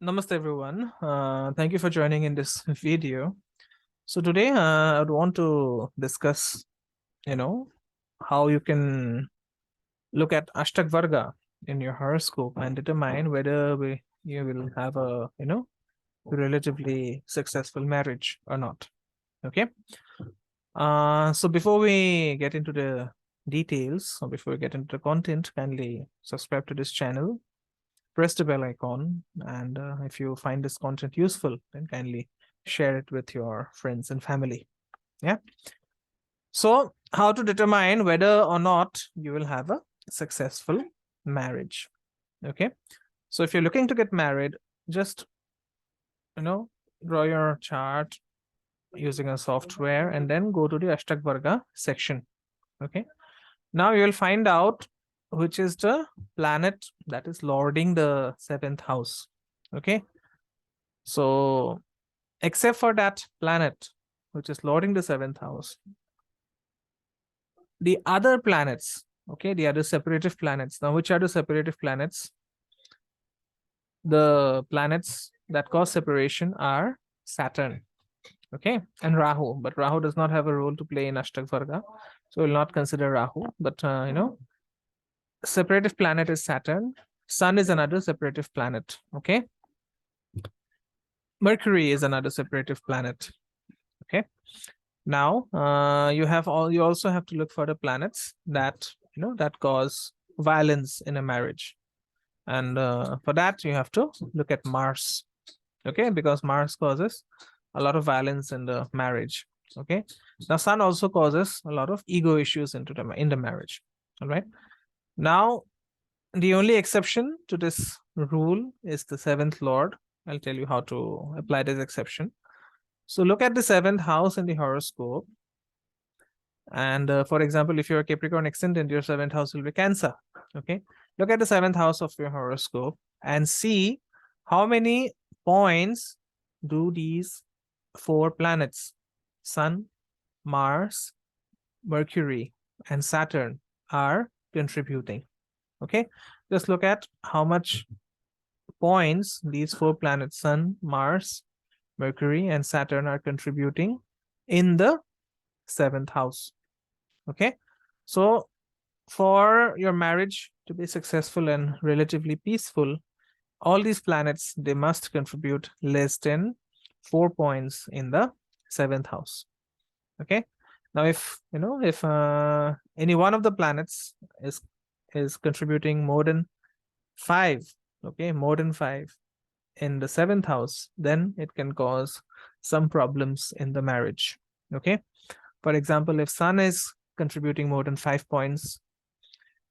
Namaste everyone. Thank you for joining in this video. So today I would want to discuss, how you can look at Ashtakvarga in your horoscope and determine whether you will have a, relatively successful marriage or not. Okay. So before we get into the details or before we get into the content, kindly subscribe to this channel, press the bell icon, and if you find this content useful, then kindly share it with your friends and family. Yeah. So how to determine whether or not you will have a successful marriage. Okay. So if you're looking to get married, just draw your chart using a software and then go to the Ashtakvarga section. Okay. Now you will find out which is the planet that is lording the 7th house. Okay. So except for that planet which is lording the 7th house, the other planets, okay, the other separative planets. Now, which are the separative planets? The planets that cause separation are Saturn, okay, and Rahu. But Rahu does not have a role to play in Ashtakvarga, so we'll not consider Rahu. But separative planet is Saturn. Sun is another separative planet. Okay. Mercury is another separative planet. Okay. Now you also have to look for the planets that that cause violence in a marriage, and for that you have to look at Mars. Okay, because Mars causes a lot of violence in the marriage. Okay. Now Sun also causes a lot of ego issues in the marriage. All right. Now the only exception to this rule is the 7th lord. I'll tell you how to apply this exception. So look at the 7th house in the horoscope. And for example, if you're a Capricorn ascendant, your 7th house will be Cancer. Okay. Look at the 7th house of your horoscope and see how many points do these 4 planets, Sun, Mars, Mercury, and Saturn, are contributing. Okay. Just look at how much points these 4 planets, Sun, Mars, Mercury, and Saturn, are contributing in the 7th house. Okay. So for your marriage to be successful and relatively peaceful, all these planets, they must contribute less than 4 points in the 7th house. Okay. Now if any one of the planets is contributing more than 5, okay, more than 5 in the 7th house, then it can cause some problems in the marriage. Okay. For example, if Sun is contributing more than 5 points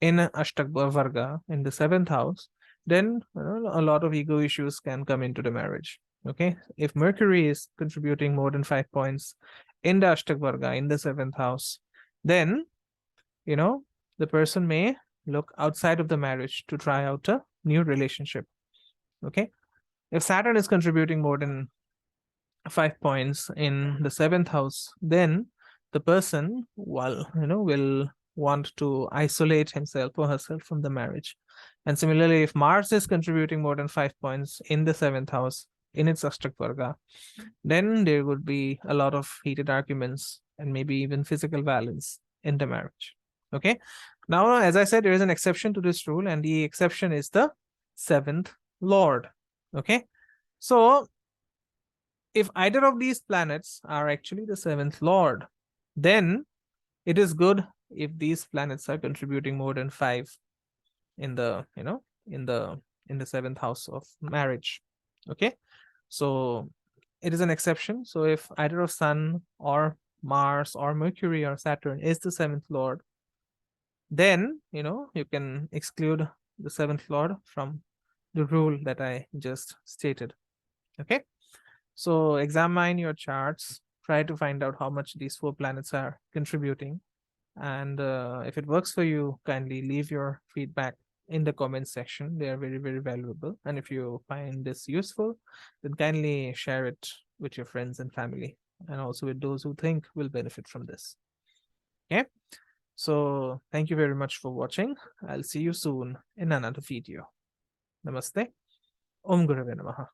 in Ashtakvarga in the 7th house, then a lot of ego issues can come into the marriage. Okay. If Mercury is contributing more than 5 points in the Ashtakvarga in the 7th house, then the person may look outside of the marriage to try out a new relationship. Okay. If Saturn is contributing more than 5 points in the 7th house, then the person will want to isolate himself or herself from the marriage. And similarly, if Mars is contributing more than 5 points in the 7th house in its Ashtakvarga, then there would be a lot of heated arguments and maybe even physical violence in the marriage. Okay. Now, as I said, there is an exception to this rule, and the exception is the 7th lord. Okay. So if either of these planets are actually the 7th lord, then it is good if these planets are contributing more than 5 in the in the 7th house of marriage. Okay. So it is an exception. So if either of Sun or Mars or Mercury or Saturn is the 7th lord, then you can exclude the 7th lord from the rule that I just stated. Okay. So examine your charts, try to find out how much these 4 planets are contributing. And if it works for you, kindly leave your feedback in the comments section. They are very, very valuable. And if you find this useful, then kindly share it with your friends and family, and also with those who think will benefit from this. Okay. So thank you very much for watching. I'll see you soon in another video. Namaste. Om Gurave Namaha.